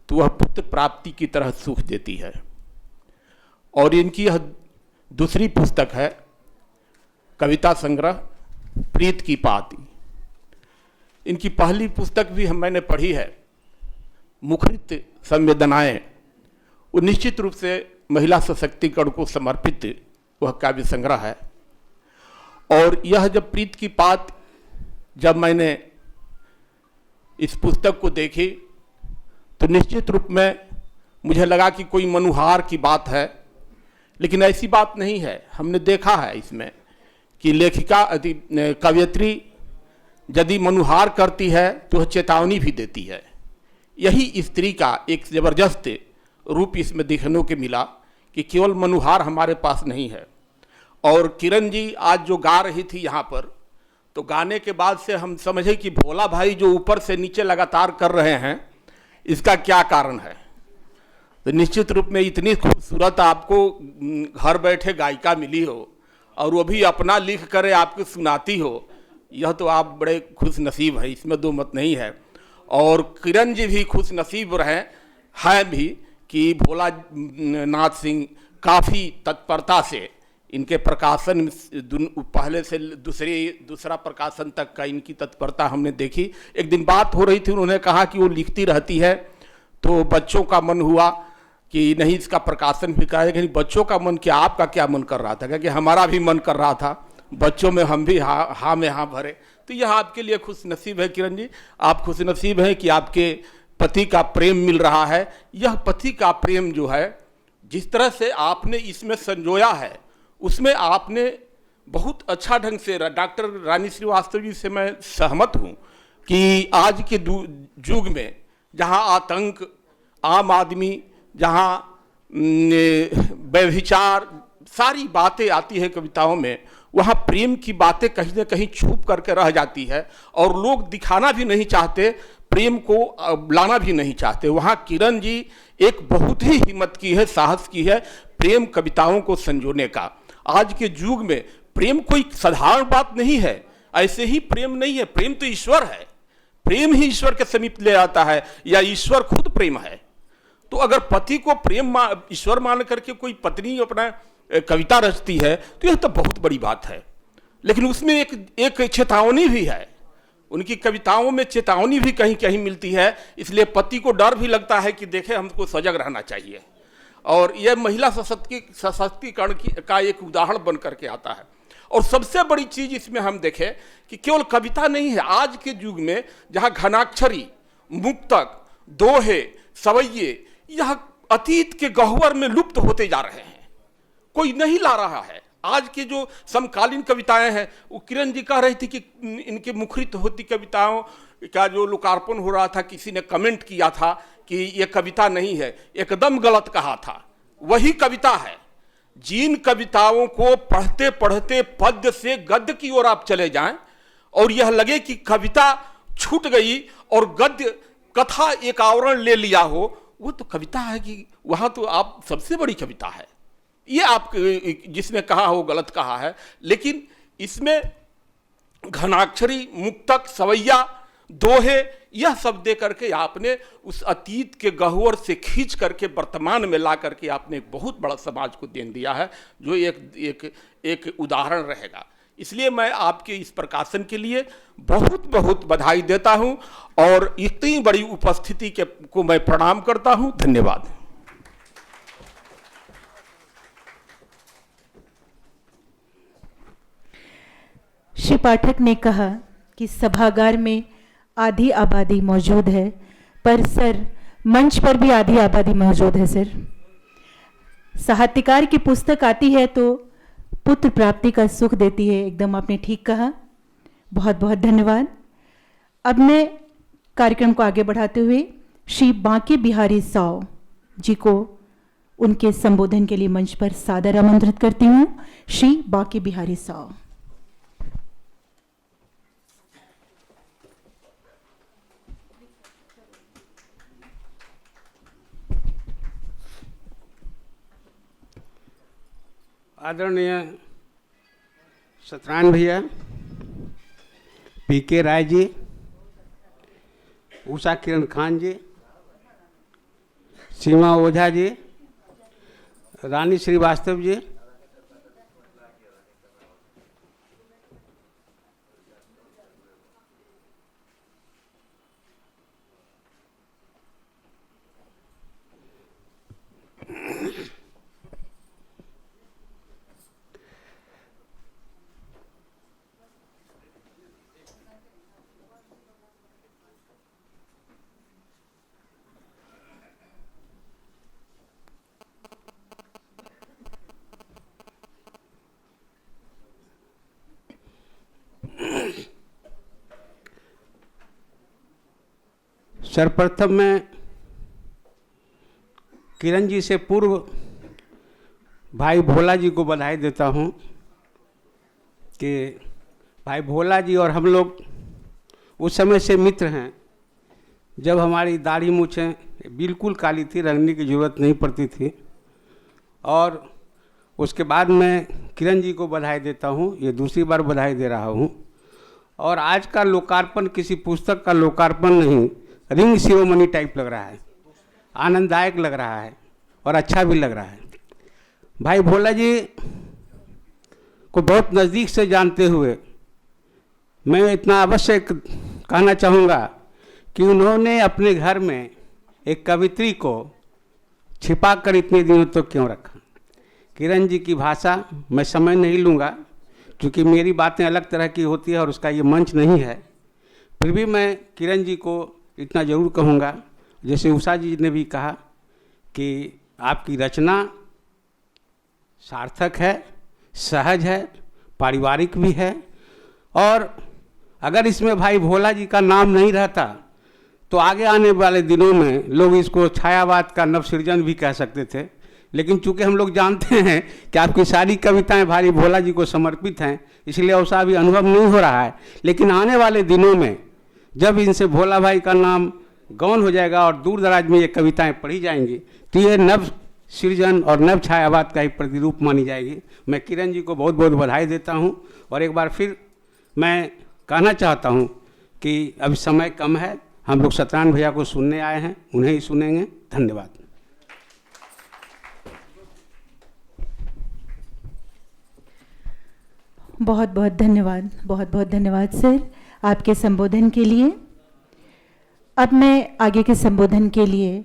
तो वह पुत्र प्राप्ति की तरह सुख देती है। और इनकी यह दूसरी पुस्तक है कविता संग्रह प्रीत की पाती। इनकी पहली पुस्तक भी मैंने पढ़ी है, मुखरित संवेदनाएं। वो निश्चित रूप से महिला सशक्तिकरण को समर्पित वह काव्य संग्रह है। और यह जब प्रीत की पात, जब मैंने इस पुस्तक को देखी तो निश्चित रूप में मुझे लगा कि कोई मनुहार की बात है, लेकिन ऐसी बात नहीं है। हमने देखा है इसमें कि लेखिका कवयित्री यदि मनुहार करती है तो वह चेतावनी भी देती है। यही स्त्री का एक जबरदस्त रूप इसमें देखने को मिला कि केवल मनुहार हमारे पास नहीं है। और किरण जी आज जो गा रही थी यहाँ पर, तो गाने के बाद से हम समझे कि भोला भाई जो ऊपर से नीचे लगातार कर रहे हैं, इसका क्या कारण है। तो निश्चित रूप में इतनी खूबसूरत आपको घर बैठे गायिका मिली हो और वो भी अपना लिख करे आपको सुनाती हो, यह तो आप बड़े खुश नसीब हैं, इसमें दो मत नहीं है। और किरण जी भी खुश नसीब हैं भी कि भोला नाथ सिंह काफ़ी तत्परता से इनके प्रकाशन पहले से दूसरा प्रकाशन तक का इनकी तत्परता हमने देखी। एक दिन बात हो रही थी, उन्होंने कहा कि वो लिखती रहती है, तो बच्चों का मन हुआ कि नहीं इसका प्रकाशन भी करें। लेकिन बच्चों का मन क्या, आपका क्या मन कर रहा था? क्योंकि हमारा भी मन कर रहा था, बच्चों में हम भी हाँ में हाँ भरे। तो यह आपके लिए खुश नसीब है किरण जी, आप खुश नसीब हैं कि आपके पति का प्रेम मिल रहा है। यह पति का प्रेम जो है, जिस तरह से आपने इसमें संजोया है, उसमें आपने बहुत अच्छा ढंग से, डॉक्टर रानी श्रीवास्तव जी से मैं सहमत हूँ कि आज के युग में जहाँ आतंक, आम आदमी, जहाँ व्यभिचार, सारी बातें आती है कविताओं में, वहाँ प्रेम की बातें कहीं ना कहीं छुप करके रह जाती है और लोग दिखाना भी नहीं चाहते, प्रेम को लाना भी नहीं चाहते। वहाँ किरण जी एक बहुत ही हिम्मत की है, साहस की है प्रेम कविताओं को संजोने का। आज के युग में प्रेम कोई साधारण बात नहीं है, ऐसे ही प्रेम नहीं है, प्रेम तो ईश्वर है, प्रेम ही ईश्वर के समीप ले आता है, या ईश्वर खुद प्रेम है। तो अगर पति को प्रेम ईश्वर मान करके कोई पत्नी अपना कविता रचती है तो यह तो बहुत बड़ी बात है। लेकिन उसमें एक चेतावनी भी है, उनकी कविताओं में चेतावनी भी कहीं कहीं मिलती है, इसलिए पति को डर भी लगता है कि देखे हमको सजग रहना चाहिए। और यह महिला सशक्तिकरण का एक उदाहरण बन करके आता है। और सबसे बड़ी चीज इसमें हम देखें कि केवल कविता नहीं है, आज के युग में जहाँ घनाक्षरी, मुक्तक, दोहे, सवैये यह अतीत के गह्वर में लुप्त होते जा रहे हैं, कोई नहीं ला रहा है। आज के जो समकालीन कविताएं हैं, वो किरण जी कह रही थी कि इनके मुखरित होती कविताओं का जो लोकार्पण हो रहा था, किसी ने कमेंट किया था कि ये कविता नहीं है, एकदम गलत कहा था। वही कविता है। जिन कविताओं को पढ़ते पढ़ते पद्य से गद्य की ओर आप चले जाएं और यह लगे कि कविता छूट गई और गद्य कथा एक आवरण ले लिया हो, वो तो कविता है कि वहां तो आप सबसे बड़ी कविता है। ये आप जिसने कहा हो गलत कहा है। लेकिन इसमें घनाक्षरी, मुक्तक, सवैया, दोहे, यह सब दे करके आपने उस अतीत के गह्वर से खींच करके वर्तमान में ला करके आपने एक बहुत बड़ा समाज को देन दिया है, जो एक उदाहरण रहेगा। इसलिए मैं आपके इस प्रकाशन के लिए बहुत बहुत बधाई देता हूं और इतनी बड़ी उपस्थिति को मैं प्रणाम करता हूं। धन्यवाद। श्री पाठक ने कहा कि सभागार में आधी आबादी मौजूद है, पर सर मंच पर भी आधी आबादी मौजूद है। सर, साहित्यकार की पुस्तक आती है तो पुत्र प्राप्ति का सुख देती है। एकदम आपने ठीक कहा, बहुत बहुत धन्यवाद। अब मैं कार्यक्रम को आगे बढ़ाते हुए श्री बांके बिहारी साव जी को उनके संबोधन के लिए मंच पर सादर आमंत्रित करती हूँ। श्री बांके बिहारी साव। आदरणीय सत्यनारायण भैया, पीके राय जी, उषा किरण खान जी, सीमा ओझा जी, रानी श्रीवास्तव जी, सर्वप्रथम मैं किरण जी से पूर्व भाई भोला जी को बधाई देता हूं कि भाई भोला जी और हम लोग उस समय से मित्र हैं जब हमारी दाढ़ी मूछें बिल्कुल काली थी, रंगने की ज़रूरत नहीं पड़ती थी। और उसके बाद मैं किरण जी को बधाई देता हूं, ये दूसरी बार बधाई दे रहा हूं। और आज का लोकार्पण किसी पुस्तक का लोकार्पण नहीं, रिंग शिरोमणि टाइप लग रहा है, आनंददायक लग रहा है और अच्छा भी लग रहा है। भाई भोला जी को बहुत नज़दीक से जानते हुए मैं इतना अवश्य कहना चाहूँगा कि उन्होंने अपने घर में एक कवित्री को छिपा कर इतने दिनों तो क्यों रखा। किरण जी की भाषा मैं समय नहीं लूँगा क्योंकि मेरी बातें अलग तरह की होती है और उसका ये मंच नहीं है, फिर भी मैं किरण जी को इतना ज़रूर कहूँगा, जैसे उषा जी ने भी कहा कि आपकी रचना सार्थक है, सहज है, पारिवारिक भी है। और अगर इसमें भाई भोला जी का नाम नहीं रहता तो आगे आने वाले दिनों में लोग इसको छायावाद का नवसृजन भी कह सकते थे। लेकिन चूंकि हम लोग जानते हैं कि आपकी सारी कविताएं भाई भोला जी को समर्पित हैं, इसलिए ऐसा अभी अनुभव नहीं हो रहा है। लेकिन आने वाले दिनों में जब इनसे भोला भाई का नाम गौन हो जाएगा और दूर दराज में ये कविताएं पढ़ी जाएंगी तो ये नव सृजन और नव छायावाद का ही प्रतिरूप मानी जाएगी। मैं किरण जी को बहुत बहुत बधाई देता हूं और एक बार फिर मैं कहना चाहता हूं कि अभी समय कम है, हम लोग सत्यनारायण भैया को सुनने आए हैं, उन्हें ही सुनेंगे। धन्यवाद। बहुत बहुत धन्यवाद, बहुत बहुत धन्यवाद सर आपके संबोधन के लिए। अब मैं आगे के संबोधन के लिए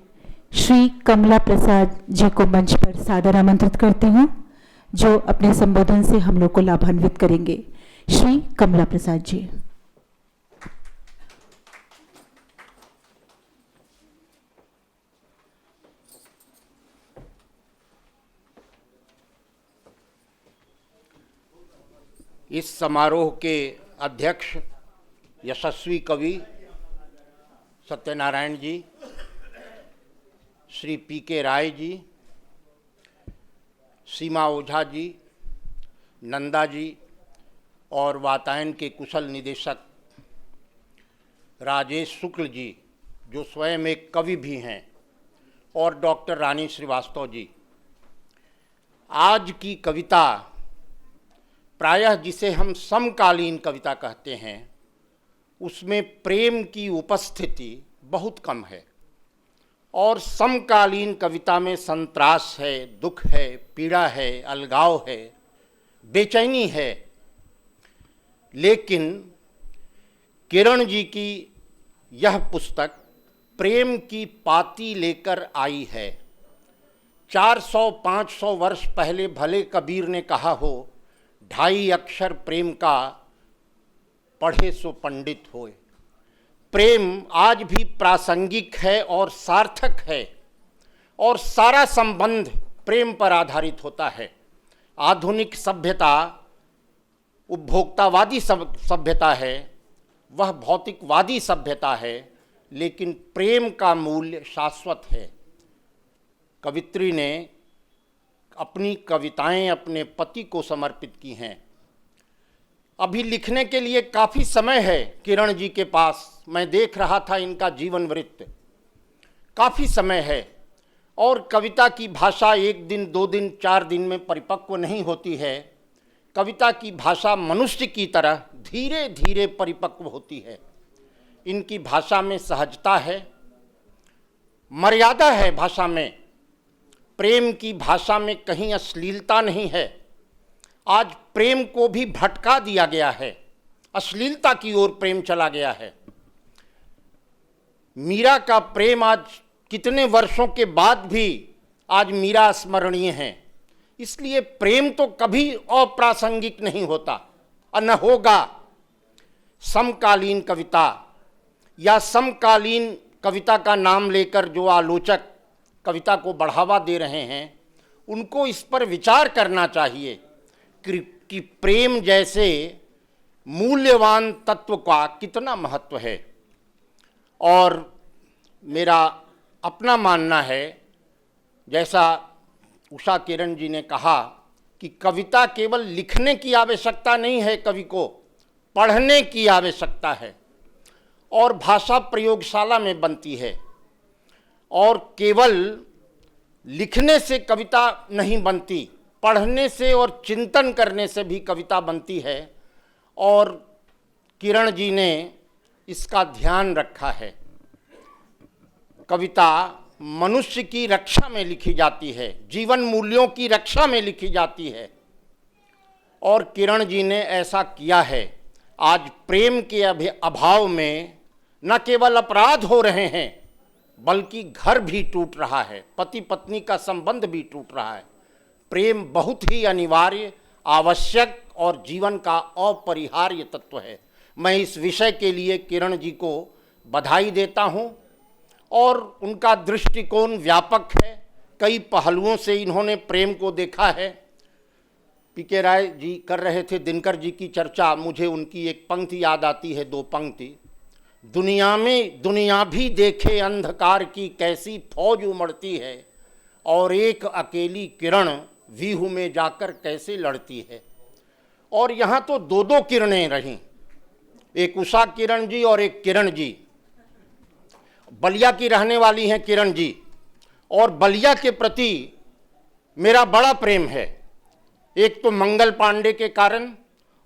श्री कमला प्रसाद जी को मंच पर सादर आमंत्रित करती हूँ, जो अपने संबोधन से हम लोग को लाभान्वित करेंगे। श्री कमला प्रसाद जी। इस समारोह के अध्यक्ष यशस्वी कवि सत्यनारायण जी, श्री पीके राय जी, सीमा ओझा जी, नंदा जी और वातायन के कुशल निदेशक राजेश शुक्ल जी, जो स्वयं एक कवि भी हैं, और डॉक्टर रानी श्रीवास्तव जी। आज की कविता प्रायः जिसे हम समकालीन कविता कहते हैं, उसमें प्रेम की उपस्थिति बहुत कम है और समकालीन कविता में संत्रास है, दुख है, पीड़ा है, अलगाव है, बेचैनी है। लेकिन किरण जी की यह पुस्तक प्रेम की पाती लेकर आई है। 400-500 वर्ष पहले भले कबीर ने कहा हो, 2.5 अक्षर प्रेम का पढ़े सो पंडित होए। प्रेम आज भी प्रासंगिक है और सार्थक है और सारा संबंध प्रेम पर आधारित होता है। आधुनिक सभ्यता उपभोक्तावादी सभ्यता है, वह भौतिकवादी सभ्यता है, लेकिन प्रेम का मूल्य शाश्वत है। कवित्री ने अपनी कविताएं अपने पति को समर्पित की हैं। अभी लिखने के लिए काफ़ी समय है किरण जी के पास। मैं देख रहा था इनका जीवन वृत्त, काफ़ी समय है और कविता की भाषा 1 दिन, 2 दिन, 4 दिन में परिपक्व नहीं होती है। कविता की भाषा मनुष्य की तरह धीरे धीरे परिपक्व होती है। इनकी भाषा में सहजता है, मर्यादा है भाषा में। प्रेम की भाषा में कहीं अश्लीलता नहीं है। आज प्रेम को भी भटका दिया गया है, अश्लीलता की ओर प्रेम चला गया है। मीरा का प्रेम आज कितने वर्षों के बाद भी आज मीरा स्मरणीय है। इसलिए प्रेम तो कभी अप्रासंगिक नहीं होता और न होगा। समकालीन कविता या समकालीन कविता का नाम लेकर जो आलोचक कविता को बढ़ावा दे रहे हैं, उनको इस पर विचार करना चाहिए कि प्रेम जैसे मूल्यवान तत्व का कितना महत्व है। और मेरा अपना मानना है, जैसा उषा किरण जी ने कहा कि कविता केवल लिखने की आवश्यकता नहीं है, कवि को पढ़ने की आवश्यकता है और भाषा प्रयोगशाला में बनती है। और केवल लिखने से कविता नहीं बनती, पढ़ने से और चिंतन करने से भी कविता बनती है। और किरण जी ने इसका ध्यान रखा है। कविता मनुष्य की रक्षा में लिखी जाती है, जीवन मूल्यों की रक्षा में लिखी जाती है और किरण जी ने ऐसा किया है। आज प्रेम के अभाव में न केवल अपराध हो रहे हैं, बल्कि घर भी टूट रहा है, पति पत्नी का संबंध भी टूट रहा है। प्रेम बहुत ही अनिवार्य, आवश्यक और जीवन का अपरिहार्य तत्व है। मैं इस विषय के लिए किरण जी को बधाई देता हूँ और उनका दृष्टिकोण व्यापक है। कई पहलुओं से इन्होंने प्रेम को देखा है। पीके राय जी कर रहे थे दिनकर जी की चर्चा, मुझे उनकी एक पंक्ति याद आती है, 2 पंक्ति। दुनिया में दुनिया भी देखे अंधकार की कैसी फौज उमड़ती है और एक अकेली किरण व्यूह में जाकर कैसे लड़ती है। और यहाँ तो 2 किरणें रहीं, एक उषा किरण जी और एक किरण जी। बलिया की रहने वाली हैं किरण जी और बलिया के प्रति मेरा बड़ा प्रेम है। एक तो मंगल पांडे के कारण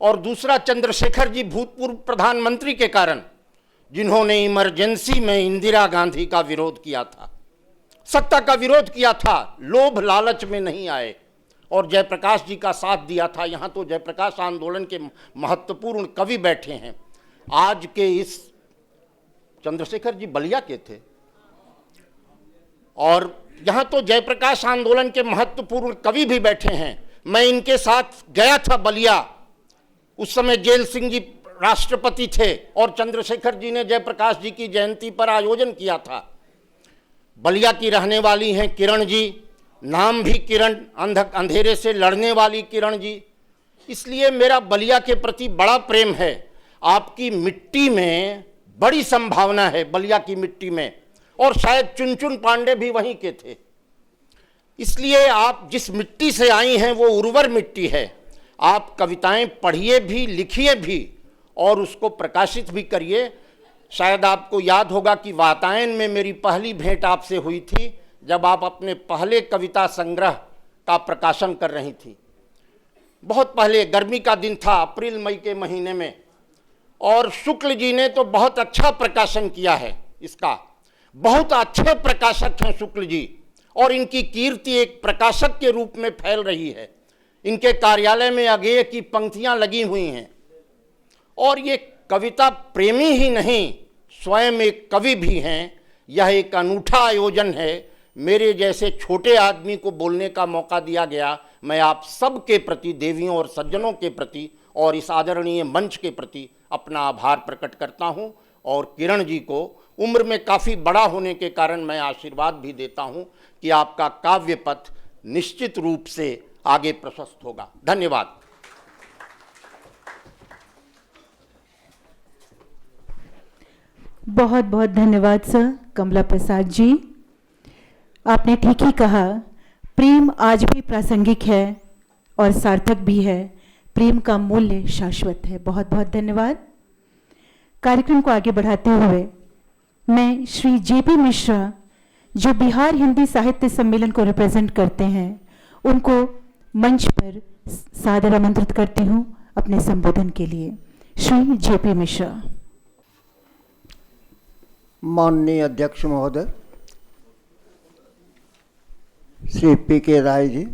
और दूसरा चंद्रशेखर जी भूतपूर्व प्रधानमंत्री के कारण, जिन्होंने इमरजेंसी में इंदिरा गांधी का विरोध किया था, सत्ता का विरोध किया था, लोभ लालच में नहीं आए और जयप्रकाश जी का साथ दिया था। यहाँ तो जयप्रकाश आंदोलन के महत्वपूर्ण कवि बैठे हैं। आज के इस चंद्रशेखर जी बलिया के थे और यहाँ तो जयप्रकाश आंदोलन के महत्वपूर्ण कवि भी बैठे हैं। मैं इनके साथ गया था बलिया, उस समय जेल सिंह जी राष्ट्रपति थे और चंद्रशेखर जी ने जयप्रकाश जी की जयंती पर आयोजन किया था। बलिया की रहने वाली हैं किरण जी, नाम भी किरण, अंधेरे से लड़ने वाली किरण जी। इसलिए मेरा बलिया के प्रति बड़ा प्रेम है। आपकी मिट्टी में बड़ी संभावना है, बलिया की मिट्टी में, और शायद चुनचुन पांडे भी वहीं के थे। इसलिए आप जिस मिट्टी से आई हैं वो उर्वर मिट्टी है। आप कविताएं पढ़िए भी, लिखिए भी और उसको प्रकाशित भी करिए। शायद आपको याद होगा कि वातायन में मेरी पहली भेंट आपसे हुई थी जब आप अपने पहले कविता संग्रह का प्रकाशन कर रही थी। बहुत पहले, गर्मी का दिन था, अप्रैल मई के महीने में, और शुक्ल जी ने तो बहुत अच्छा प्रकाशन किया है इसका, बहुत अच्छे प्रकाशक हैं शुक्ल जी, और इनकी कीर्ति एक प्रकाशक के रूप में फैल रही है। इनके कार्यालय में अगेय की पंक्तियां लगी हुई हैं, और ये कविता प्रेमी ही नहीं, स्वयं एक कवि भी हैं। यह एक अनूठा आयोजन है। मेरे जैसे छोटे आदमी को बोलने का मौका दिया गया। मैं आप सब के प्रति, देवियों और सज्जनों के प्रति और इस आदरणीय मंच के प्रति अपना आभार प्रकट करता हूं। और किरण जी को उम्र में काफ़ी बड़ा होने के कारण मैं आशीर्वाद भी देता हूं कि आपका काव्य पथ निश्चित रूप से आगे प्रशस्त होगा। धन्यवाद। बहुत बहुत धन्यवाद सर कमला प्रसाद जी। आपने ठीक ही कहा, प्रेम आज भी प्रासंगिक है और सार्थक भी है। प्रेम का मूल्य शाश्वत है। बहुत बहुत धन्यवाद। कार्यक्रम को आगे बढ़ाते हुए मैं श्री जेपी मिश्रा, जो बिहार हिंदी साहित्य सम्मेलन को रिप्रेजेंट करते हैं, उनको मंच पर सादर आमंत्रित करती हूं अपने संबोधन के लिए। श्री जेपी मिश्रा। माननीय अध्यक्ष महोदय श्री पी.के. राय जी,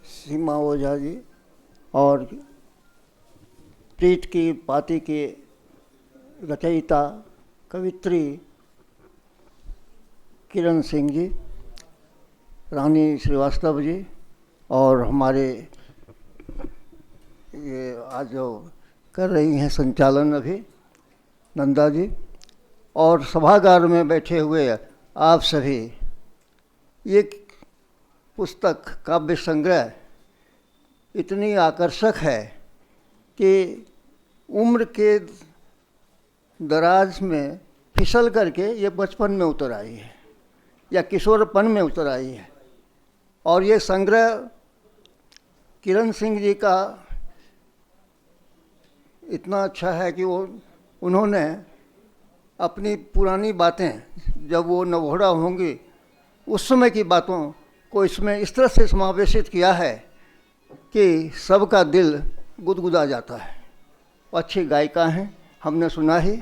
सीमा ओझा जी और प्रीत की पाती के रचयिता कवित्री किरण सिंह जी, रानी श्रीवास्तव जी, और हमारे ये आज जो कर रही हैं संचालन अभी नंदा जी, और सभागार में बैठे हुए आप सभी। ये पुस्तक काव्य संग्रह इतनी आकर्षक है कि उम्र के दराज में फिसल करके ये बचपन में उतर आई है या किशोरपन में उतर आई है। और ये संग्रह किरण सिंह जी का इतना अच्छा है कि उन्होंने अपनी पुरानी बातें, जब वो नवोढ़ा होंगी उस समय की बातों को इसमें इस तरह से समावेशित किया है कि सबका दिल गुदगुदा जाता है। अच्छी गायिका हैं, हमने सुना ही।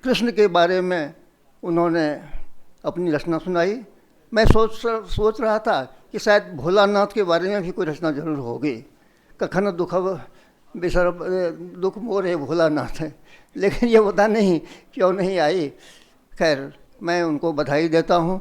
कृष्ण के बारे में उन्होंने अपनी रचना सुनाई। मैं सोच रहा था कि शायद भोलानाथ के बारे में भी कोई रचना जरूर होगी। कखन दुख मोरे भोलानाथ है, लेकिन ये पता नहीं क्यों नहीं आई। खैर, मैं उनको बधाई देता हूँ।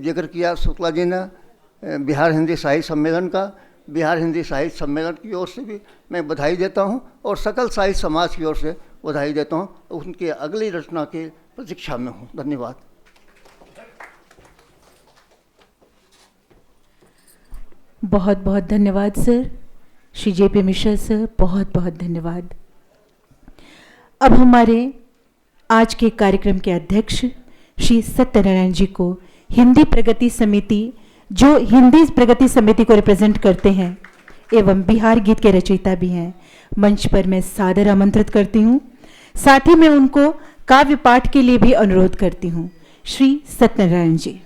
जिक्र किया शुक्ला जी ने बिहार हिंदी साहित्य सम्मेलन का, बिहार हिंदी साहित्य सम्मेलन की ओर से भी मैं बधाई देता हूँ और सकल साहित्य समाज की ओर से बधाई देता हूँ। उनकी अगली रचना की प्रतीक्षा में हूँ। धन्यवाद। बहुत बहुत धन्यवाद sir. Shri JP Mishra sir, बहुत बहुत धन्यवाद। अब हमारे आज के कार्यक्रम के अध्यक्ष श्री सत्यनारायण जी को हिंदी प्रगति समिति, जो हिंदी प्रगति समिति को रिप्रेजेंट करते हैं एवं बिहार गीत के रचयिता भी हैं, मंच पर मैं सादर आमंत्रित करती हूँ। साथ ही मैं उनको काव्य पाठ के लिए भी अनुरोध करती हूँ। श्री सत्यनारायण जी।